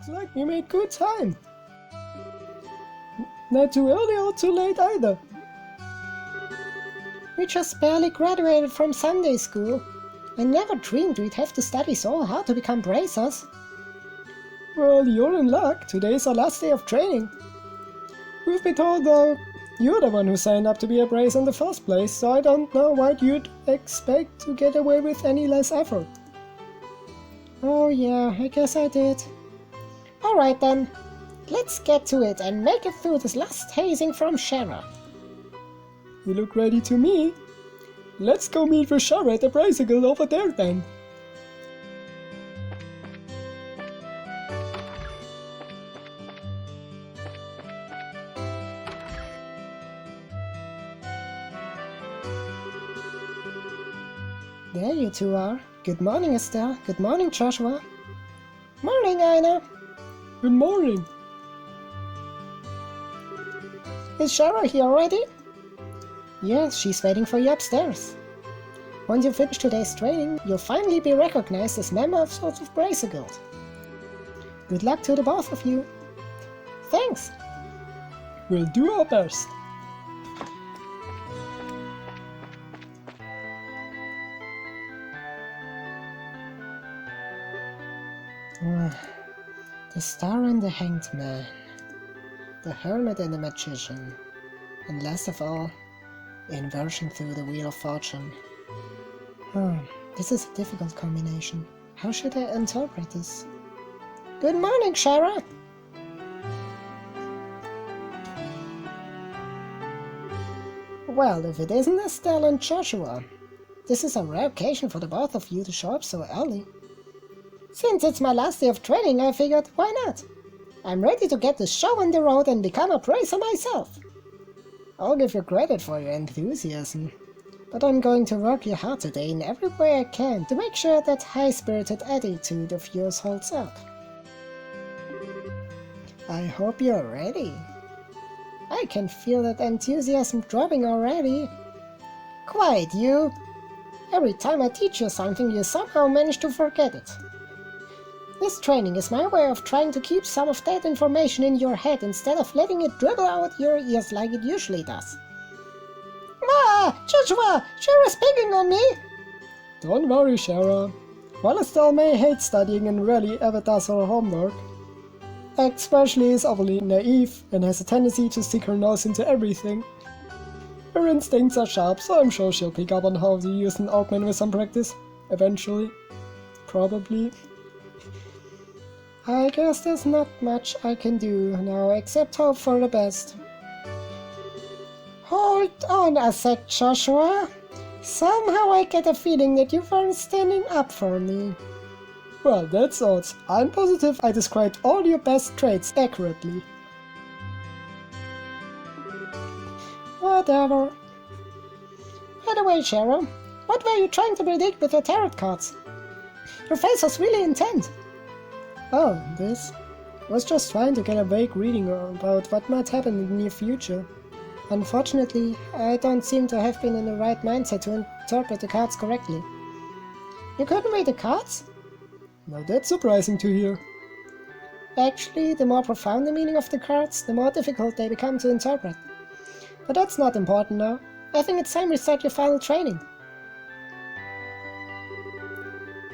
Looks like we made good time. Not too early or too late either. We just barely graduated from Sunday school. I never dreamed we'd have to study so hard to become bracers. Well, you're in luck. Today's our last day of training. We've been told, though, you're the one who signed up to be a bracer in the first place, so I don't know why you'd expect to get away with any less effort. Oh yeah, I guess I did. Alright then, let's get to it and make it through this last hazing from Scherazard. You look ready to me. Let's go meet with Scherazard the Brazicle over there then. There you two are. Good morning, Estelle. Good morning, Joshua. Morning, Aina. Good morning. Is Scherazard here already? Yes, she's waiting for you upstairs. Once you finish today's training, you'll finally be recognized as member of Swords of Bracer Guild. Good luck to the both of you. Thanks. We'll do our best. The Star and the Hanged Man, the Hermit and the Magician, and last of all, Inversion through the Wheel of Fortune. This is a difficult combination. How should I interpret this? Good morning, Scherazard! Well, if it isn't Estelle and Joshua, this is a rare occasion for the both of you to show up so early. Since it's my last day of training, I figured, why not? I'm ready to get the show on the road and become a bracer myself. I'll give you credit for your enthusiasm, but I'm going to work you hard today in every way I can to make sure that high-spirited attitude of yours holds up. I hope you're ready. I can feel that enthusiasm dropping already. Quiet, you! Every time I teach you something, you somehow manage to forget it. This training is my way of trying to keep some of that information in your head instead of letting it dribble out your ears like it usually does. Ma! Joshua! Scherazard's picking on me! Don't worry, Scherazard. While Estelle may hate studying and rarely ever does her homework, especially is overly naive and has a tendency to stick her nose into everything, her instincts are sharp, so I'm sure she'll pick up on how to use an augment with some practice. Eventually. Probably. I guess there's not much I can do now except hope for the best. Hold on a sec, Joshua. Somehow I get a feeling that you weren't standing up for me. Well, that's odd. I'm positive I described all your best traits accurately. Whatever. By the way, Scherazard, what were you trying to predict with your tarot cards? Your face was really intent. Oh, this? I was just trying to get a vague reading about what might happen in the near future. Unfortunately, I don't seem to have been in the right mindset to interpret the cards correctly. You couldn't read the cards? Now that's surprising to hear. Actually, the more profound the meaning of the cards, the more difficult they become to interpret. But that's not important now. I think it's time we start your final training.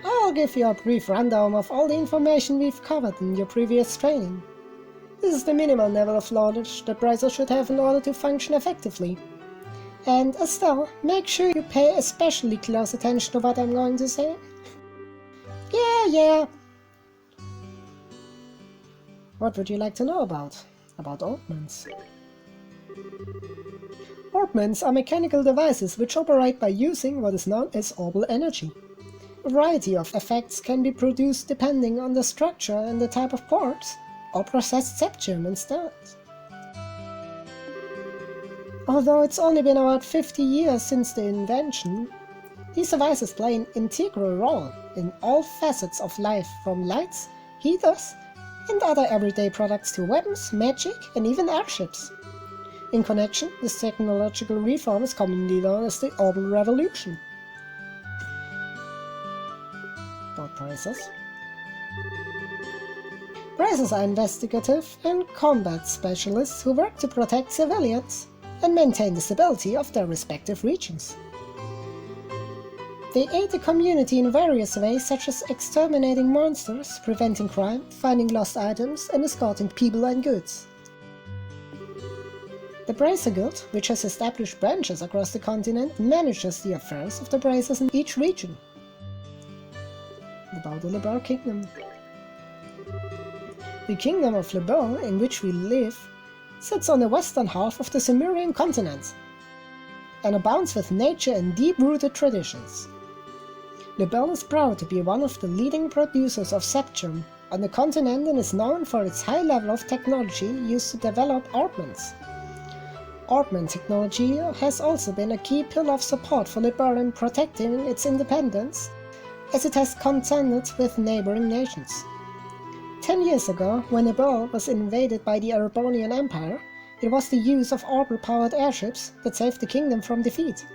I'll give you a brief rundown of all the information we've covered in your previous training. This is the minimal level of knowledge that bracers should have in order to function effectively. And Estelle, make sure you pay especially close attention to what I'm going to say. Yeah. What would you like to know about? About augments? Augments are mechanical devices which operate by using what is known as orbital energy. A variety of effects can be produced depending on the structure and the type of parts, or processed septum instead. Although it's only been about 50 years since the invention, these devices play an integral role in all facets of life, from lights, heaters, and other everyday products to weapons, magic, and even airships. In connection, this technological reform is commonly known as the Orbital Revolution. About bracers. Bracers are investigative and combat specialists who work to protect civilians and maintain the stability of their respective regions. They aid the community in various ways, such as exterminating monsters, preventing crime, finding lost items, and escorting people and goods. The Bracer Guild, which has established branches across the continent, manages the affairs of the Bracers in each region. The Baudelaire Kingdom. The Kingdom of Liberl, in which we live, sits on the western half of the Cimmerian continent and abounds with nature and deep-rooted traditions. Liberl is proud to be one of the leading producers of Septum on the continent and is known for its high level of technology used to develop Augments. Augment technology has also been a key pillar of support for Liberl in protecting its independence, as it has contended with neighboring nations. 10 years ago, when Liberl was invaded by the Erebonian Empire, it was the use of orbital-powered airships that saved the kingdom from defeat.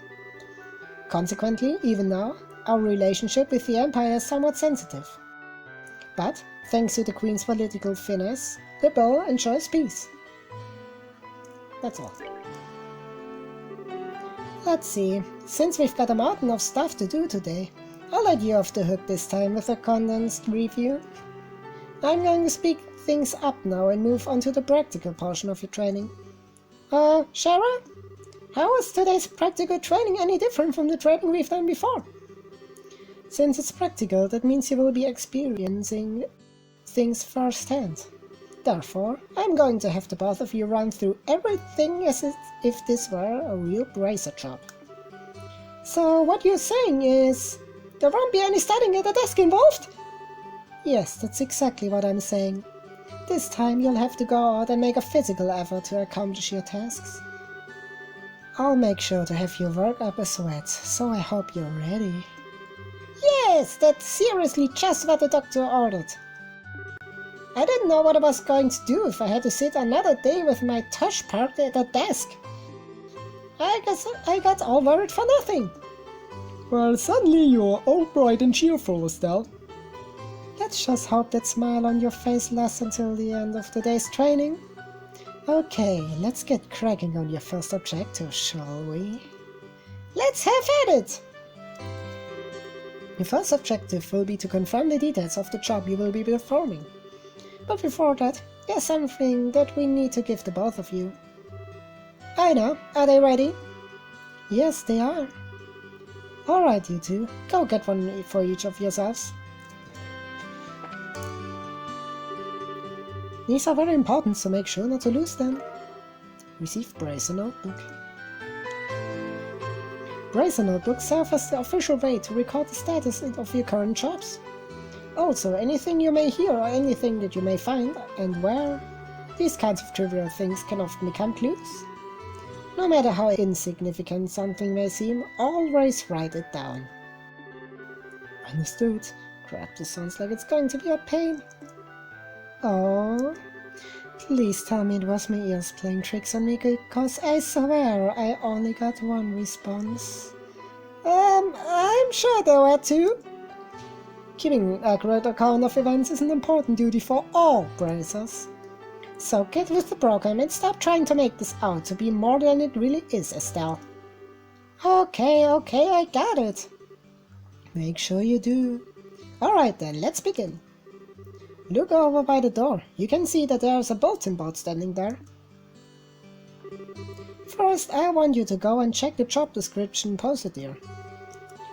Consequently, even now, our relationship with the Empire is somewhat sensitive. But, thanks to the Queen's political finesse, Liberl enjoys peace. That's all. Let's see, since we've got a mountain of stuff to do today, I'll let you off the hook this time with a condensed review. I'm going to speed things up now and move on to the practical portion of your training. Shara? How was today's practical training any different from the training we've done before? Since it's practical, that means you will be experiencing things firsthand. Therefore, I'm going to have the both of you run through everything as if this were a real bracer job. So what you're saying is, there won't be any studying at the desk involved? Yes, that's exactly what I'm saying. This time you'll have to go out and make a physical effort to accomplish your tasks. I'll make sure to have your work up a sweat, so I hope you're ready. Yes, that's seriously just what the doctor ordered. I didn't know what I was going to do if I had to sit another day with my tush parked at a desk. I guess I got all worried for nothing. Well, suddenly you're all bright and cheerful, Estelle. Let's just hope that smile on your face lasts until the end of the day's training. Okay, let's get cracking on your first objective, shall we? Let's have at it! Your first objective will be to confirm the details of the job you will be performing. But before that, there's something that we need to give the both of you. I know, are they ready? Yes, they are. Alright, you two, go get one for each of yourselves. These are very important, so make sure not to lose them. Receive Bracer Notebook. Bracer Notebooks serve as the official way to record the status of your current jobs. Also, anything you may hear or anything that you may find and where, these kinds of trivial things can often become clues. No matter how insignificant something may seem, always write it down. Understood. Crap, this sounds like it's going to be a pain. Oh, please tell me it was my ears playing tricks on me, because I swear I only got one response. I'm sure there were two. Keeping an accurate account of events is an important duty for all bracers. So get with the program and stop trying to make this out to be more than it really is, Estelle. Okay, I got it. Make sure you do. Alright then, let's begin. Look over by the door. You can see that there's a bulletin board standing there. First, I want you to go and check the job description posted there.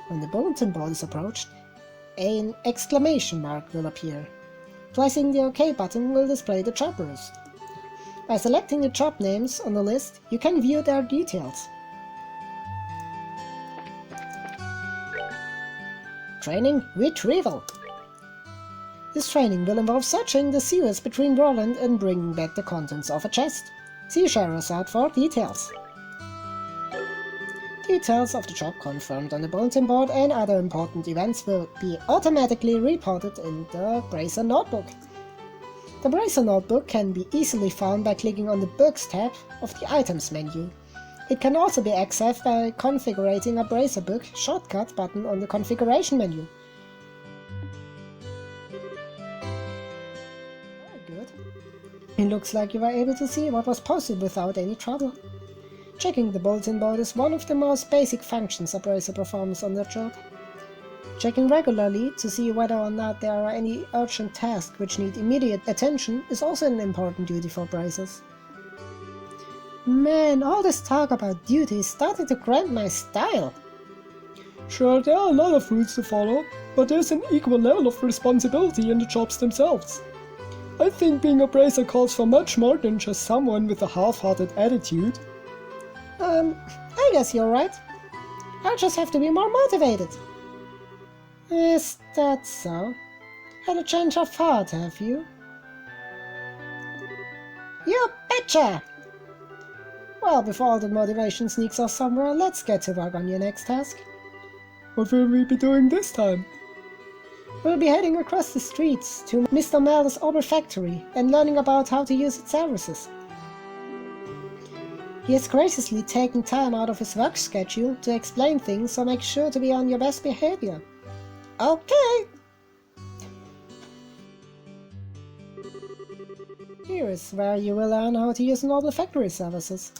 When the bulletin board is approached, an exclamation mark will appear. Pressing the OK button will display the job list. By selecting the job names on the list, you can view their details. Training Retrieval. This training will involve searching the sewers between Roland and bringing back the contents of a chest. See Scherazard for details. Details of the job confirmed on the bulletin board and other important events will be automatically reported in the Bracer Notebook. The Bracer Notebook can be easily found by clicking on the Books tab of the Items menu. It can also be accessed by configuring a Bracer Book shortcut button on the Configuration menu. Very It looks like you were able to see what was posted without any trouble. Checking the bulletin board is one of the most basic functions a bracer performs on their job. Checking regularly to see whether or not there are any urgent tasks which need immediate attention is also an important duty for bracers. Man, all this talk about duty is starting to cramp my style. Sure, there are a lot of rules to follow, but there's an equal level of responsibility in the jobs themselves. I think being a bracer calls for much more than just someone with a half-hearted attitude. I guess you're right. I'll just have to be more motivated. Is that so? Had a change of heart, have you? You betcha! Well, before all the motivation sneaks off somewhere, let's get to work on your next task. What will we be doing this time? We'll be heading across the streets to Mr. Melder's Orbital factory and learning about how to use its services. He has graciously taken time out of his work schedule to explain things, so make sure to be on your best behavior. Okay! Here is where you will learn how to use an Orbital factory services.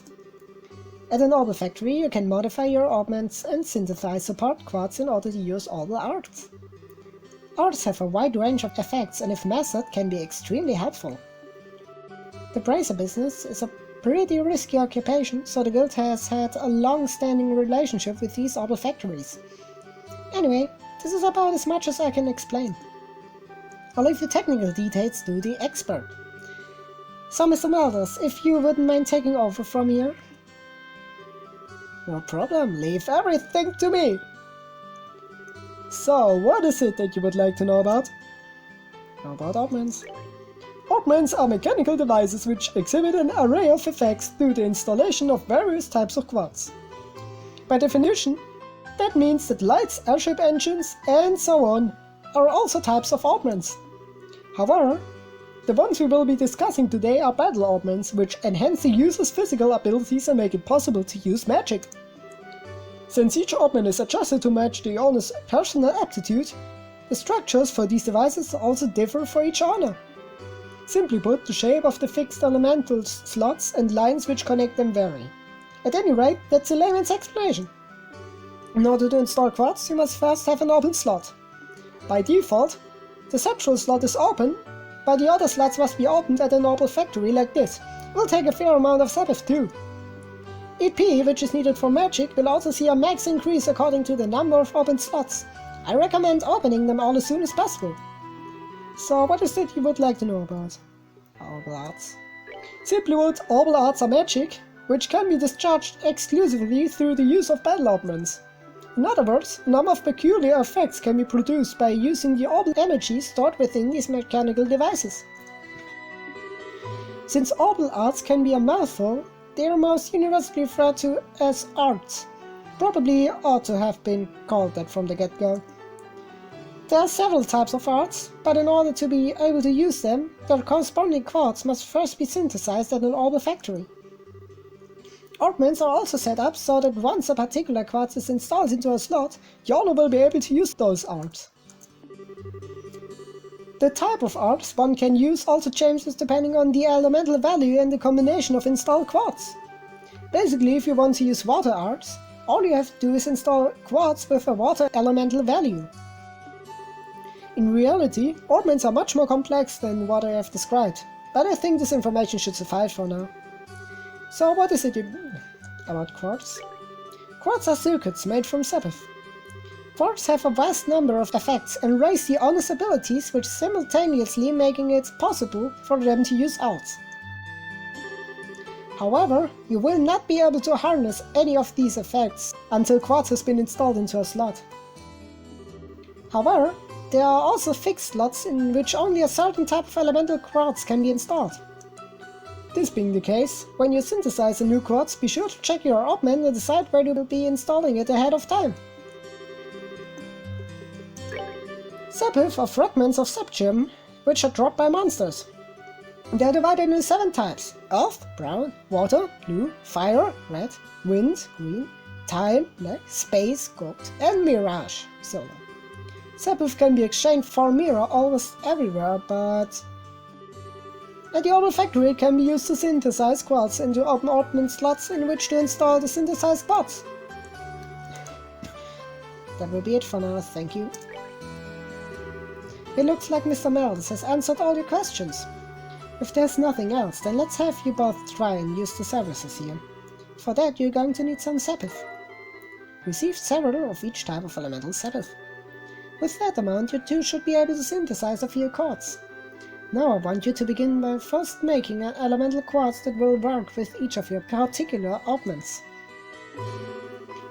At an Orbital factory, you can modify your augments and synthesize support quads in order to use Orbital Arts. Arts have a wide range of effects and if mastered can be extremely helpful. The bracer business is a pretty risky occupation, so the guild has had a long-standing relationship with these Orbital factories. Anyway, this is about as much as I can explain. I'll leave the technical details to the expert. So Mr. Melders, if you wouldn't mind taking over from here? No problem, leave everything to me! So, what is it that you would like to know about? How about augments? Augments are mechanical devices which exhibit an array of effects through the installation of various types of quads. By definition, that means that lights, airship engines, and so on are also types of augments. However, the ones we will be discussing today are battle augments, which enhance the user's physical abilities and make it possible to use magic. Since each augment is adjusted to match the owner's personal aptitude, the structures for these devices also differ for each owner. Simply put, the shape of the fixed elemental slots and lines which connect them vary. At any rate, that's a layman's explanation. In order to install quads, you must first have an open slot. By default, the central slot is open, but the other slots must be opened at an Orbital factory like this. It will take a fair amount of sabbath too. EP, which is needed for magic, will also see a max increase according to the number of open slots. I recommend opening them all as soon as possible. So what is it you would like to know about? Orbital Arts. Simply put, Orbital Arts are magic, which can be discharged exclusively through the use of battle augments. In other words, a number of peculiar effects can be produced by using the orbital energy stored within these mechanical devices. Since Orbital Arts can be a mouthful, they are most universally referred to as arts. Probably ought to have been called that from the get-go. There are several types of arts, but in order to be able to use them, their corresponding quads must first be synthesized at an Orbital factory. Augments are also set up so that once a particular quad is installed into a slot, the owner will be able to use those arts. The type of arts one can use also changes depending on the elemental value and the combination of installed quads. Basically, if you want to use water arts, all you have to do is install quads with a water elemental value. In reality, augments are much more complex than what I have described, but I think this information should suffice for now. So what is it about quads? Quads are circuits made from sabbath. Quads have a vast number of effects and raise the owner's abilities, which simultaneously making it possible for them to use arts. However, you will not be able to harness any of these effects until quads has been installed into a slot. However, there are also fixed slots in which only a certain type of elemental quads can be installed. This being the case, when you synthesize a new quad, be sure to check your augment and decide where you will be installing it ahead of time. Sabbath are fragments of Sepgem, which are dropped by monsters. They are divided into 7 types: Earth, brown; Water, blue; Fire, red; Wind, green; Time, black; Space, gold; and Mirage, silver. Sabbath can be exchanged for mirror almost everywhere, but At the Orbital Factory it can be used to synthesize quartz into open Augment slots in which to install the synthesized bots. That will be it for now, thank you. It looks like Mr. Meredith has answered all your questions. If there's nothing else, then let's have you both try and use the services here. For that you're going to need some sapphire. Receive several of each type of elemental sapphire. With that amount, you two should be able to synthesize a few quartz. Now I want you to begin by first making an elemental quartz that will work with each of your particular augments.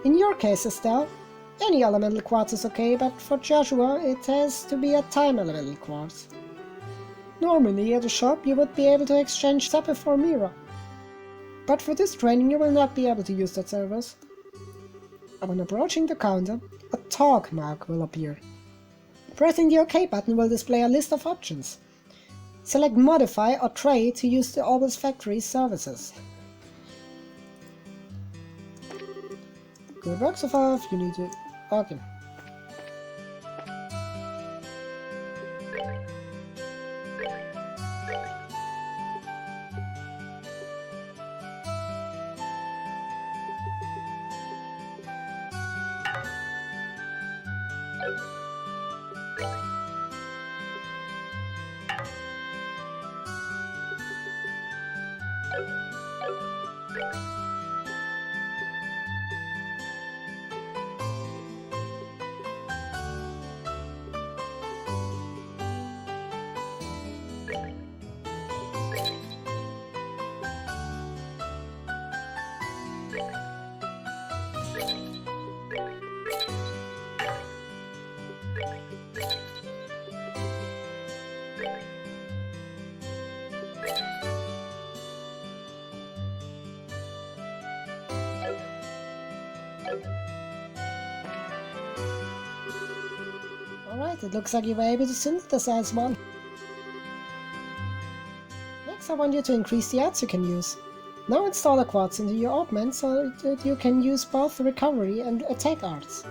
In your case, Estelle, any elemental quartz is okay, but for Joshua it has to be a time elemental quartz. Normally at a shop you would be able to exchange sapphire for mirror. But for this training you will not be able to use that service. Upon approaching the counter, a talk mark will appear. Pressing the OK button will display a list of options. Select Modify or Trade to use the Orbital Factory services. Good work so far, if you need to... Okay. Alright, it looks like you were able to synthesize one. Next I want you to increase the arts you can use. Now install a quartz into your augment so that you can use both recovery and attack arts.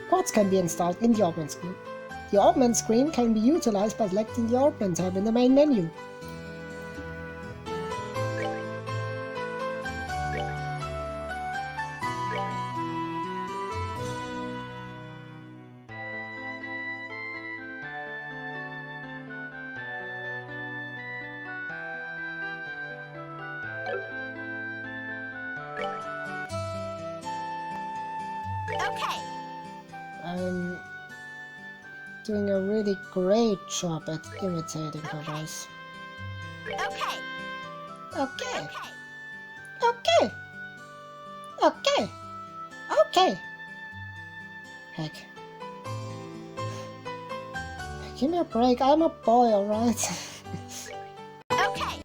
Quartz can be installed in the augment screen. The augment screen can be utilized by selecting the augment tab in the main menu. Okay. I'm doing a really great job at imitating her voice. Okay. Okay. Okay. Okay. Okay. Okay. Heck. Give me a break, I'm a boy, alright? Okay.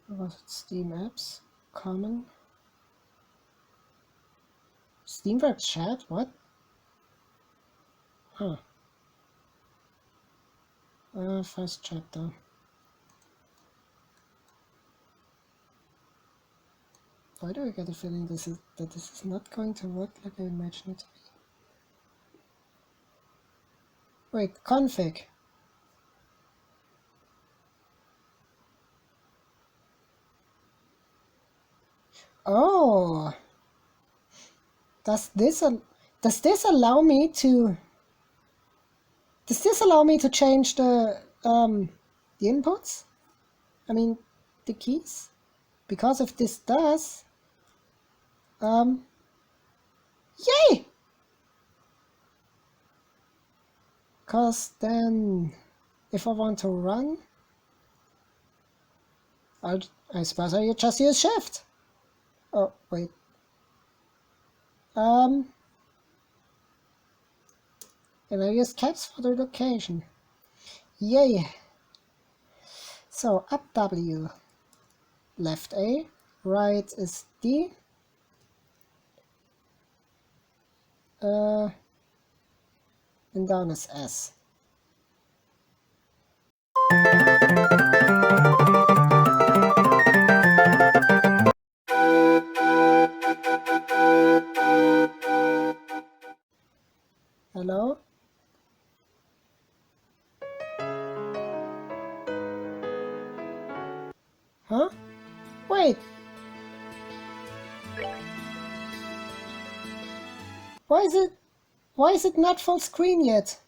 What was it? Steam apps? Common? Steamworks chat? What? Huh. First chapter. Why do I get a feeling that this is not going to work like I imagine it to be? Wait, config. Oh, does this allow me to? Does this allow me to change the inputs? I mean, the keys. Because if this does, yay! Because then, if I want to run, I suppose I just use shift. Oh, wait. And I use caps for the location. Yay! So, up W, left A, right is D, and down as S. Hello? Huh? Wait! Why is it not full screen yet?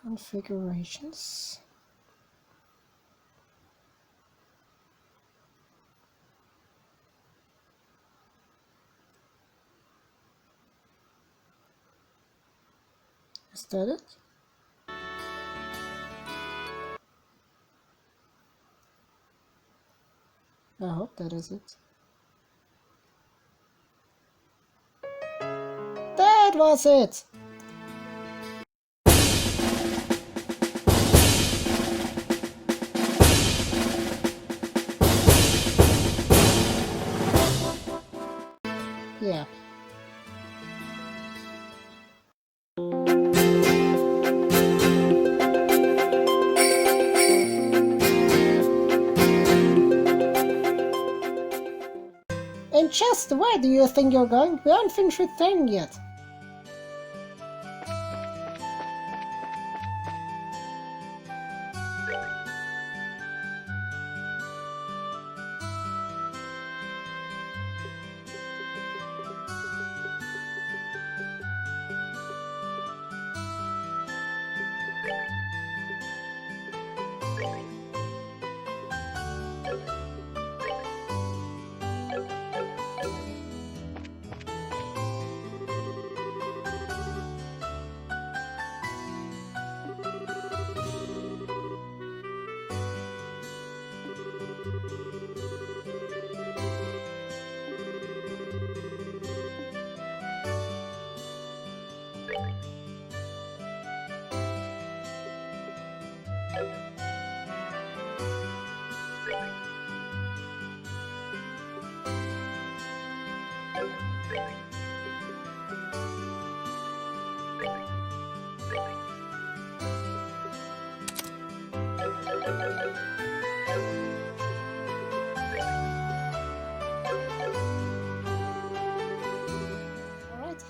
Configurations. Is that it? I hope that is it. That was it! Yeah. And just where do you think you're going? We aren't finished with training yet.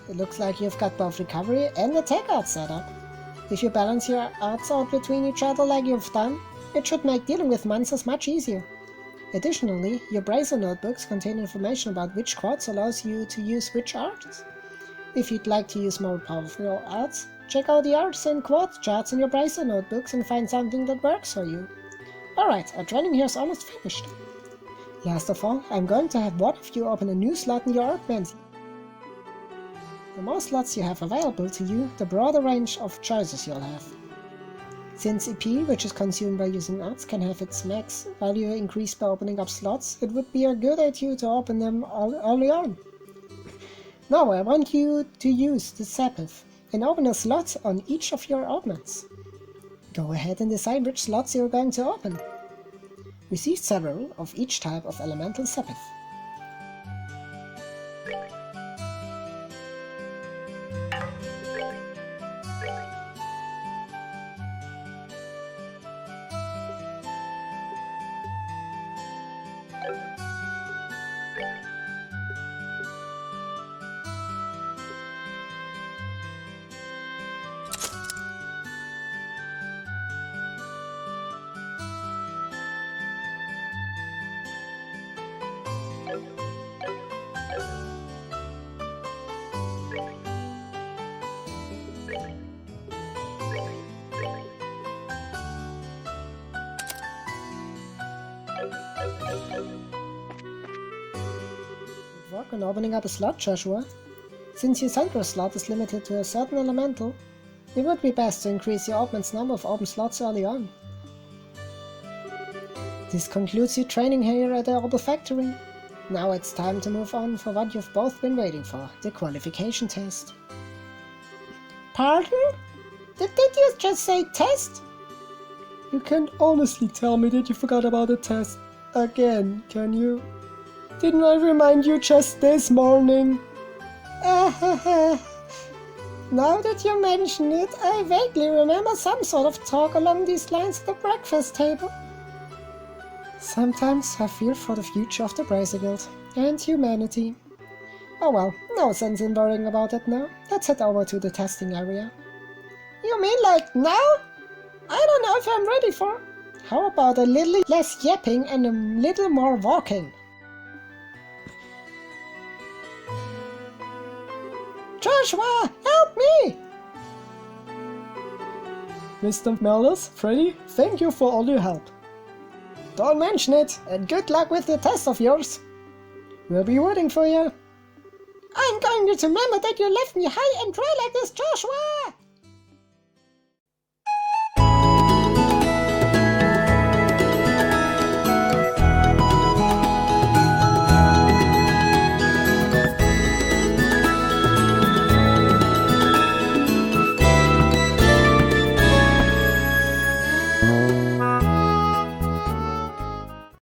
It looks like you've got both recovery and attack art set up. If you balance your arts out between each other like you've done, it should make dealing with monsters much easier. Additionally, your Bracer notebooks contain information about which quartz allows you to use which arts. If you'd like to use more powerful arts, check out the arts and quartz charts in your Bracer notebooks and find something that works for you. Alright, our training here is almost finished. Last of all, I'm going to have one of you open a new slot in your Augments. The more slots you have available to you, the broader range of choices you'll have. Since EP, which is consumed by using arts, can have its max value increased by opening up slots, it would be a good idea to open them early on. Now I want you to use the Sepith and open a slot on each of your augments. Go ahead and decide which slots you're going to open. Receive several of each type of elemental Sepith. Work on opening up a slot, Joshua. Since your central slot is limited to a certain elemental, it would be best to increase your augment's number of open slots early on. This concludes your training here at the Orbital Factory. Now it's time to move on for what you've both been waiting for, the qualification test. Pardon? Did you just say test? You can't honestly tell me that you forgot about the test again, can you? Didn't I remind you just this morning? Now that you mention it, I vaguely remember some sort of talk along these lines at the breakfast table. Sometimes I fear for the future of the Brazier Guild and humanity. Oh well, no sense in worrying about it now. Let's head over to the testing area. You mean like now? I don't know if I'm ready for... How about a little less yapping and a little more walking? Joshua, help me! Mr. Melders, Freddy, thank you for all your help. Don't mention it, and good luck with the test of yours. We'll be rooting for you. I'm going to remember that you left me high and dry like this, Joshua!